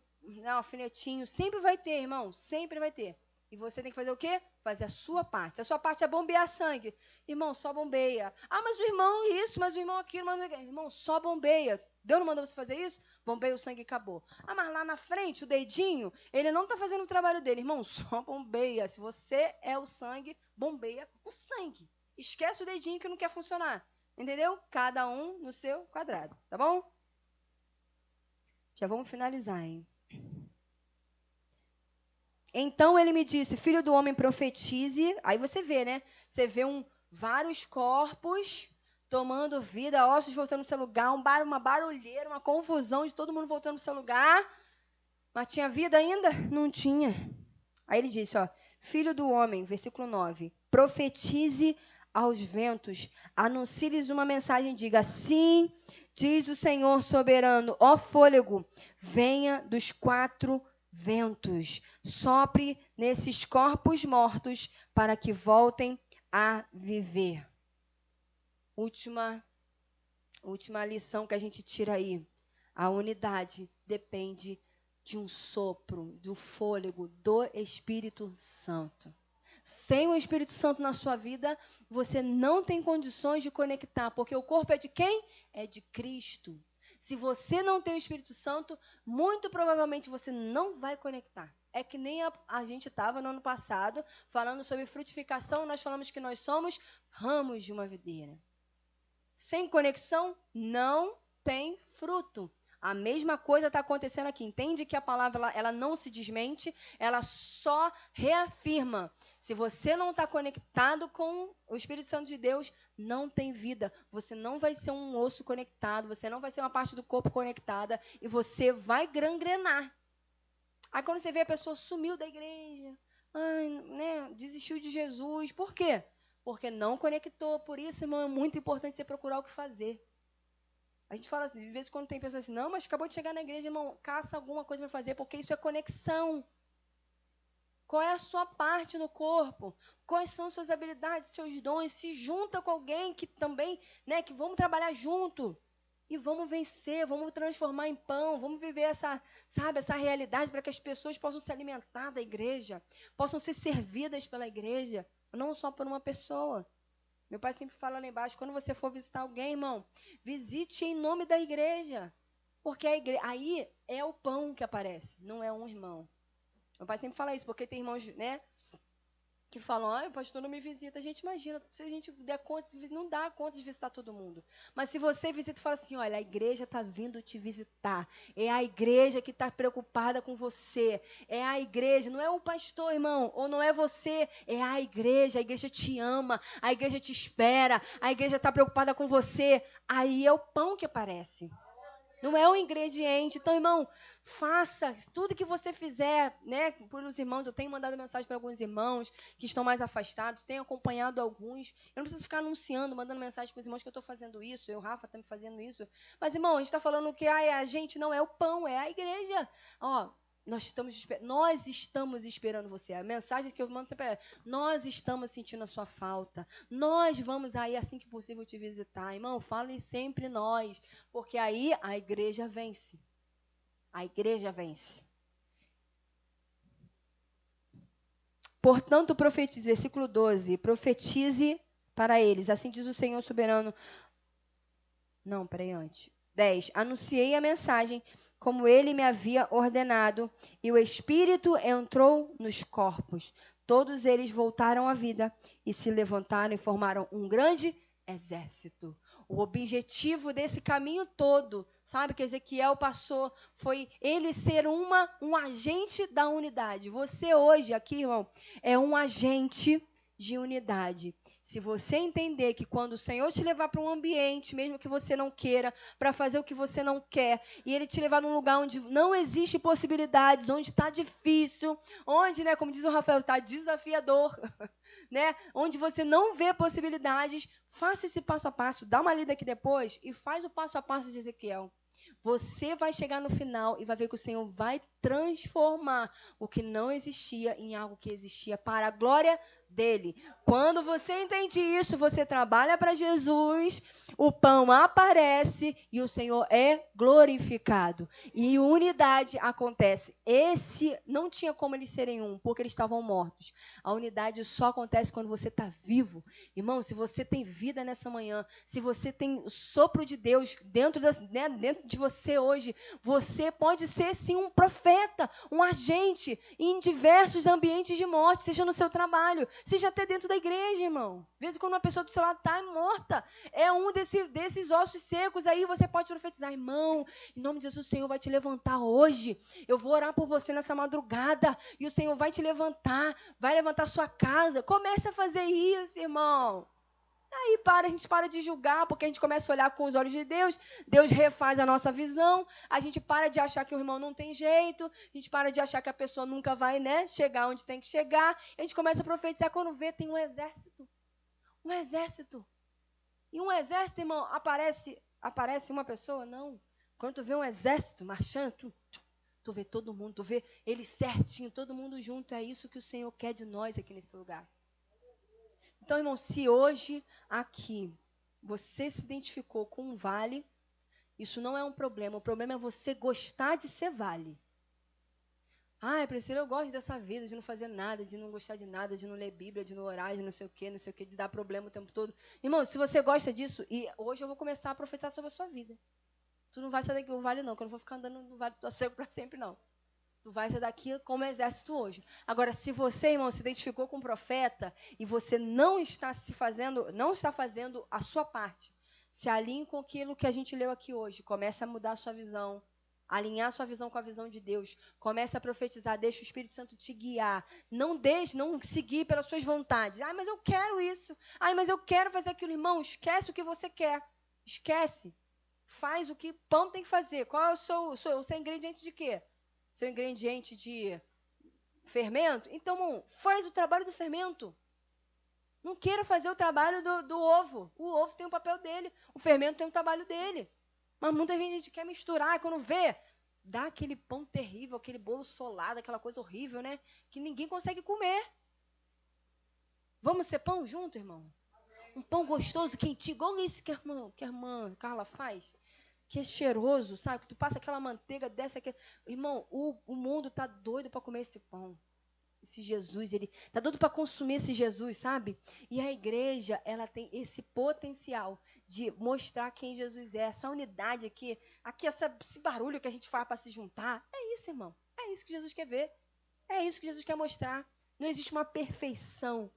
Speaker 1: alfinetinho. Sempre vai ter, irmão. Sempre vai ter. E você tem que fazer o quê? Fazer a sua parte. Se a sua parte é bombear sangue, irmão, só bombeia. Mas o irmão isso, mas o irmão aquilo, mas... irmão, só bombeia. Deus não mandou você fazer isso? Bombeia o sangue e acabou. Mas lá na frente, o dedinho, ele não está fazendo o trabalho dele. Irmão, só bombeia. Se você é o sangue, bombeia o sangue. Esquece o dedinho que não quer funcionar. Entendeu? Cada um no seu quadrado. Tá bom? Já vamos finalizar, hein? Então ele me disse, filho do homem, profetize. Aí você vê, né? Você vê vários corpos tomando vida, ossos voltando para o seu lugar, uma barulheira, uma confusão de todo mundo voltando para o seu lugar. Mas tinha vida ainda? Não tinha. Aí ele disse, filho do homem, versículo 9, profetize aos ventos, anuncie-lhes uma mensagem, diga, assim diz o Senhor soberano, ó fôlego, venha dos 4 ventos, sopre nesses corpos mortos para que voltem a viver. Última lição que a gente tira aí. A unidade depende de um sopro, do fôlego do Espírito Santo. Sem o Espírito Santo na sua vida, você não tem condições de conectar, porque o corpo é de quem? É de Cristo. Se você não tem o Espírito Santo, muito provavelmente você não vai conectar. é que nem a gente estava no ano passado, falando sobre frutificação, nós falamos que nós somos ramos de uma videira. Sem conexão, não tem fruto. A mesma coisa está acontecendo aqui. Entende que a palavra ela não se desmente, ela só reafirma. Se você não está conectado com o Espírito Santo de Deus, não tem vida. Você não vai ser um osso conectado, você não vai ser uma parte do corpo conectada e você vai gangrenar. Aí quando você vê a pessoa sumiu da igreja, desistiu de Jesus. Por quê? Porque não conectou. Por isso, irmão, é muito importante você procurar o que fazer. A gente fala assim, de vez em quando tem pessoas assim, não, mas acabou de chegar na igreja, irmão, caça alguma coisa para fazer, porque isso é conexão. Qual é a sua parte no corpo? Quais são suas habilidades, seus dons? Se junta com alguém que também, que vamos trabalhar junto. E vamos vencer, vamos transformar em pão, vamos viver essa realidade para que as pessoas possam se alimentar da igreja, possam ser servidas pela igreja, não só por uma pessoa. Meu pai sempre fala lá embaixo, quando você for visitar alguém, irmão, visite em nome da igreja. Porque a igreja, aí é o pão que aparece, não é um irmão. Meu pai sempre fala isso, porque tem irmãos, que falam, o pastor não me visita. A gente imagina, se a gente der conta, não dá conta de visitar todo mundo. Mas se você visita e fala assim, olha, a igreja está vindo te visitar. É a igreja que está preocupada com você. É a igreja, não é o pastor, irmão, ou não é você, é a igreja te ama, a igreja te espera, a igreja está preocupada com você. Aí é o pão que aparece. Não é o ingrediente. Então, irmão, faça tudo que você fizer, por os irmãos. Eu tenho mandado mensagem para alguns irmãos que estão mais afastados, tenho acompanhado alguns. Eu não preciso ficar anunciando, mandando mensagem para os irmãos que eu estou fazendo isso, eu, Rafa, estamos fazendo isso. Mas, irmão, a gente está falando que a gente não é o pão, é a igreja. Nós estamos esperando você. A mensagem que eu mando sempre é, nós estamos sentindo a sua falta. Nós vamos aí, assim que possível, te visitar. Irmão, falem sempre nós, porque aí a igreja vence. A igreja vence. Portanto, profetize, versículo 12, profetize para eles, assim diz o Senhor soberano. Não, peraí, antes. 10, anunciei a mensagem como ele me havia ordenado, e o Espírito entrou nos corpos. Todos eles voltaram à vida e se levantaram e formaram um grande exército. O objetivo desse caminho todo, sabe, que Ezequiel passou, foi ele ser um agente da unidade. Você hoje aqui, irmão, é um agente de unidade. Se você entender que quando o Senhor te levar para um ambiente, mesmo que você não queira, para fazer o que você não quer, e Ele te levar num lugar onde não existe possibilidades, onde está difícil, onde, como diz o Rafael, está desafiador, onde você não vê possibilidades, faça esse passo a passo, dá uma lida aqui depois e faz o passo a passo de Ezequiel. Você vai chegar no final e vai ver que o Senhor vai transformar o que não existia em algo que existia para a glória dele. Quando você entende isso, você trabalha para Jesus, o pão aparece e o Senhor é glorificado. E unidade acontece. Esse não tinha como eles serem um, porque eles estavam mortos. A unidade só acontece quando você está vivo. Irmão, se você tem vida nessa manhã, se você tem o sopro de Deus dentro de você hoje, você pode ser sim um profeta, um agente em diversos ambientes de morte, seja no seu trabalho, seja até dentro da igreja, irmão. Às vezes, quando uma pessoa do seu lado está morta, é um desses ossos secos, aí você pode profetizar, irmão, em nome de Jesus, o Senhor vai te levantar hoje. Eu vou orar por você nessa madrugada, e o Senhor vai te levantar, vai levantar sua casa. Comece a fazer isso, irmão. Aí a gente para de julgar, porque a gente começa a olhar com os olhos de Deus, Deus refaz a nossa visão, a gente para de achar que o irmão não tem jeito, a gente para de achar que a pessoa nunca vai chegar onde tem que chegar, a gente começa a profetizar, quando vê, tem um exército. Um exército. E um exército, irmão, aparece uma pessoa? Não. Quando tu vê um exército marchando, tu vê todo mundo, tu vê eles certinho, todo mundo junto, é isso que o Senhor quer de nós aqui nesse lugar. Então, irmão, se hoje aqui você se identificou com um vale, isso não é um problema. O problema é você gostar de ser vale. Priscila, eu gosto dessa vida, de não fazer nada, de não gostar de nada, de não ler Bíblia, de não orar, de não sei o quê, de dar problema o tempo todo. Irmão, se você gosta disso, e hoje eu vou começar a profetizar sobre a sua vida. Tu não vai sair daqui do vale, não, que eu não vou ficar andando no vale do teu seco para sempre, não. Tu vai sair daqui como exército hoje. Agora, se você, irmão, se identificou com um profeta e você não está fazendo a sua parte, se alinhe com aquilo que a gente leu aqui hoje. Comece a mudar a sua visão. Alinhar a sua visão com a visão de Deus. Comece a profetizar. Deixa o Espírito Santo te guiar. Não seguir pelas suas vontades. Ai, mas eu quero isso. Ai, mas eu quero fazer aquilo. Irmão, esquece o que você quer. Esquece. Faz o que pão tem que fazer. Qual é o seu ingrediente de quê? Seu ingrediente de fermento? Então, irmão, faz o trabalho do fermento. Não queira fazer o trabalho do ovo. O ovo tem o papel dele. O fermento tem o trabalho dele. Mas muita gente quer misturar. Quando vê, dá aquele pão terrível, aquele bolo solado, aquela coisa horrível, né? Que ninguém consegue comer. Vamos ser pão junto, irmão? Um pão gostoso, quentinho, igual esse que a irmã Carla faz. Que é cheiroso, sabe? Que tu passa aquela manteiga dessa aqui. Irmão, o mundo tá doido para comer esse pão. Esse Jesus, ele tá doido para consumir esse Jesus, sabe? E a igreja, ela tem esse potencial de mostrar quem Jesus é. Essa unidade aqui esse barulho que a gente faz para se juntar. É isso, irmão. É isso que Jesus quer ver. É isso que Jesus quer mostrar. Não existe uma perfeição.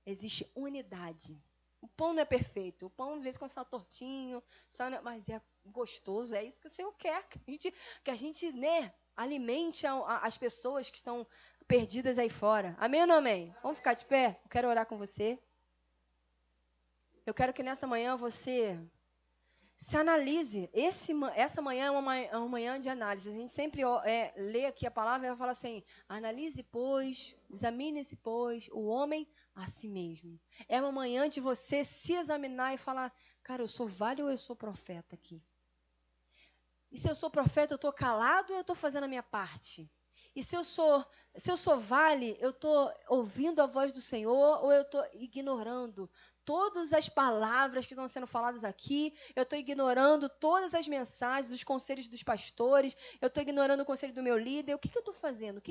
Speaker 1: Existe unidade. O pão não é perfeito. O pão, às vezes, com sal tortinho, mas é gostoso. É isso que o Senhor quer. Que a gente, né, alimente as pessoas que estão perdidas aí fora. Amém ou não amém? Vamos ficar de pé? Eu quero orar com você. Eu quero que nessa manhã você se analise. Essa manhã é uma manhã de análise. A gente sempre lê aqui a palavra e vai falar assim: analise, pois, examine-se, pois, o homem a si mesmo. É uma manhã de você se examinar e falar: cara, eu sou vale ou eu sou profeta aqui? E se eu sou profeta, eu estou calado ou eu estou fazendo a minha parte? E se eu sou vale, eu estou ouvindo a voz do Senhor ou eu estou ignorando todas as palavras que estão sendo faladas aqui? Eu estou ignorando todas as mensagens, os conselhos dos pastores, eu estou ignorando o conselho do meu líder. O que eu estou fazendo?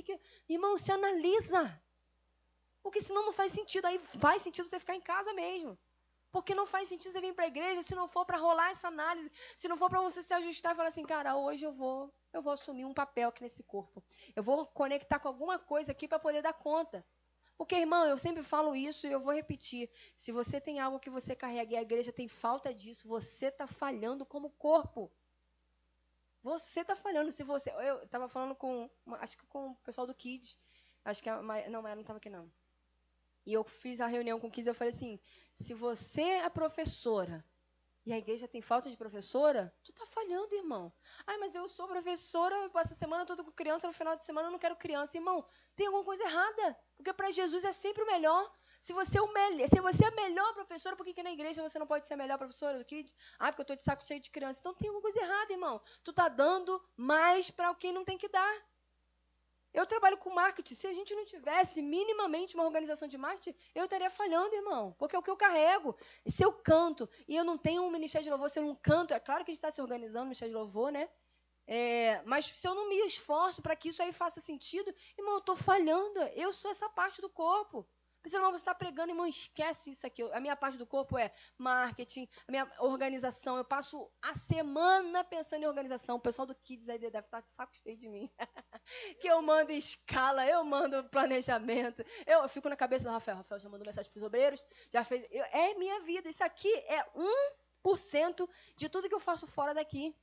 Speaker 1: Irmão, se analisa. Porque senão não faz sentido. Aí faz sentido você ficar em casa mesmo. Porque não faz sentido você vir para a igreja se não for para rolar essa análise, se não for para você se ajustar e falar assim, cara, hoje eu vou assumir um papel aqui nesse corpo. Eu vou conectar com alguma coisa aqui para poder dar conta. Porque, irmão, eu sempre falo isso e eu vou repetir. Se você tem algo que você carrega e a igreja tem falta disso, você está falhando como corpo. Você está falhando. Eu estava falando acho que com o pessoal do Kids. Acho que não estava aqui não. E eu fiz a reunião com o Kids e eu falei assim, se você é professora e a igreja tem falta de professora, tu tá falhando, irmão. Ai, mas eu sou professora, essa semana eu tô com criança, no final de semana eu não quero criança. Irmão, tem alguma coisa errada. Porque para Jesus é sempre o melhor. Se você é a melhor professora, por que na igreja você não pode ser a melhor professora do Kids? Ah, porque eu tô de saco cheio de criança. Então tem alguma coisa errada, irmão. Tu tá dando mais para quem não tem que dar. Eu trabalho com marketing. Se a gente não tivesse minimamente uma organização de marketing, eu estaria falhando, irmão. Porque é o que eu carrego. E se eu canto e eu não tenho um ministério de louvor, se eu não canto, é claro que a gente está se organizando no ministério de louvor, né? Mas se eu não me esforço para que isso aí faça sentido, irmão, eu estou falhando. Eu sou essa parte do corpo. Mas, irmão, você está pregando, irmão, esquece isso aqui. A minha parte do corpo é marketing, a minha organização. Eu passo a semana pensando em organização. O pessoal do Kids aí deve estar de saco cheio de mim. Que eu mando escala, eu mando planejamento. Eu fico na cabeça do Rafael. Rafael já mandou mensagem para os obreiros, já fez. É minha vida. Isso aqui é 1% de tudo que eu faço fora daqui.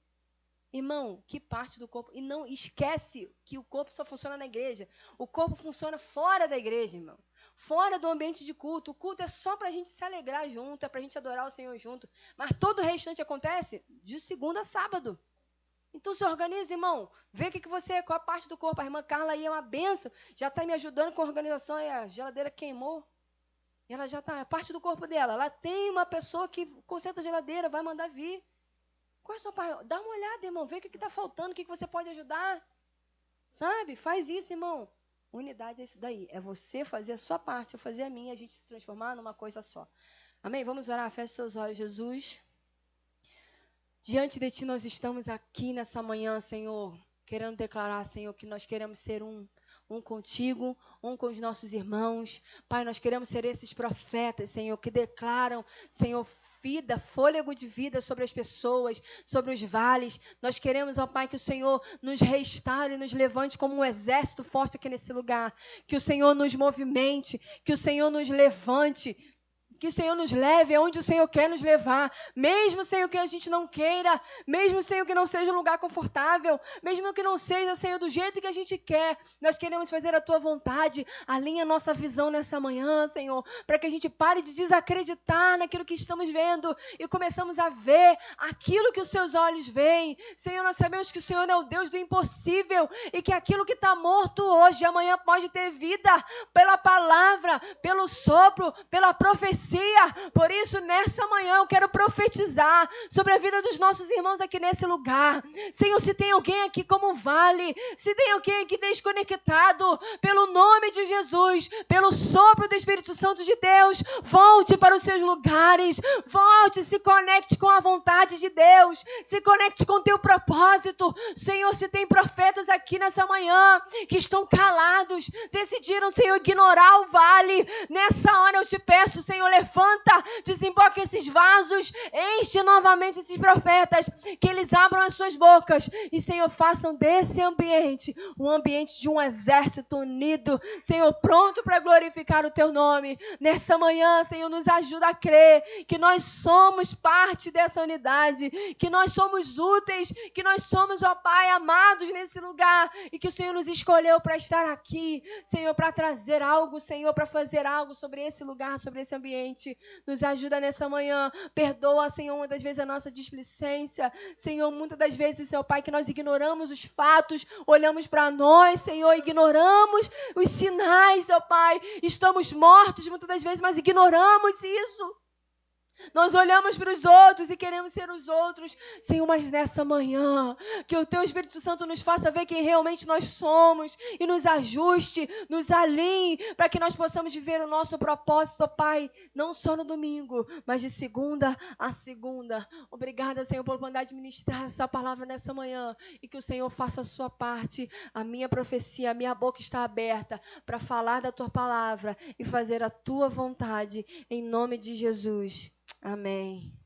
Speaker 1: Irmão, que parte do corpo? E não esquece que o corpo só funciona na igreja. O corpo funciona fora da igreja, irmão. Fora do ambiente de culto. O culto é só para a gente se alegrar junto, é para a gente adorar o Senhor junto. Mas todo o restante acontece de segunda a sábado. Então se organiza, irmão. Vê qual a parte do corpo. A irmã Carla aí é uma benção. Já está me ajudando com a organização. A geladeira queimou. E ela já está, é parte do corpo dela. Ela tem uma pessoa que conserta a geladeira, vai mandar vir. Qual é a sua parte? Dá uma olhada, irmão. Vê o que está faltando, o que você pode ajudar. Sabe? Faz isso, irmão. Unidade é isso daí. É você fazer a sua parte, eu fazer a minha, a gente se transformar numa coisa só. Amém? Vamos orar. Feche seus olhos, Jesus. Diante de Ti nós estamos aqui nessa manhã, Senhor, querendo declarar, Senhor, que nós queremos ser um contigo, um com os nossos irmãos. Pai, nós queremos ser esses profetas, Senhor, que declaram, Senhor, vida, fôlego de vida sobre as pessoas, sobre os vales. Nós queremos, ó Pai, que o Senhor nos restaure, nos levante como um exército forte aqui nesse lugar. Que o Senhor nos movimente, que o Senhor nos levante, que o Senhor nos leve aonde o Senhor quer nos levar, mesmo sem o que a gente não queira, mesmo sem o que não seja um lugar confortável, mesmo que não seja, Senhor, do jeito que a gente quer. Nós queremos fazer a Tua vontade. Alinha a nossa visão nessa manhã, Senhor, para que a gente pare de desacreditar naquilo que estamos vendo e começamos a ver aquilo que os Seus olhos veem. Senhor, nós sabemos que o Senhor é o Deus do impossível e que aquilo que está morto hoje, amanhã pode ter vida pela palavra, pelo sopro, pela profecia. Por isso, nessa manhã, eu quero profetizar sobre a vida dos nossos irmãos aqui nesse lugar. Senhor, se tem alguém aqui como vale, se tem alguém aqui desconectado, pelo nome de Jesus, pelo sopro do Espírito Santo de Deus, volte para os seus lugares, volte, se conecte com a vontade de Deus, se conecte com o teu propósito. Senhor, se tem profetas aqui nessa manhã que estão calados, decidiram, Senhor, ignorar o vale, nessa hora eu te peço, Senhor, levanta, desemboca esses vasos, enche novamente esses profetas, que eles abram as suas bocas e, Senhor, façam desse ambiente um ambiente de um exército unido, Senhor, pronto para glorificar o Teu nome. Nessa manhã, Senhor, nos ajuda a crer que nós somos parte dessa unidade, que nós somos úteis, que nós somos, ó Pai, amados nesse lugar e que o Senhor nos escolheu para estar aqui, Senhor, para trazer algo, Senhor, para fazer algo sobre esse lugar, sobre esse ambiente. Nos ajuda nessa manhã. Perdoa, Senhor, muitas vezes a nossa displicência. Senhor, muitas das vezes, Senhor Pai, que nós ignoramos os fatos, olhamos para nós, Senhor, ignoramos os sinais, ó Pai. Estamos mortos muitas das vezes, mas ignoramos isso. Nós olhamos para os outros e queremos ser os outros. Senhor, mas nessa manhã, que o Teu Espírito Santo nos faça ver quem realmente nós somos e nos ajuste, nos alinhe, para que nós possamos viver o nosso propósito, ó Pai, não só no domingo, mas de segunda a segunda. Obrigada, Senhor, por poder administrar essa palavra nessa manhã e que o Senhor faça a sua parte. A minha profecia, a minha boca está aberta para falar da Tua palavra e fazer a Tua vontade, em nome de Jesus. Amém.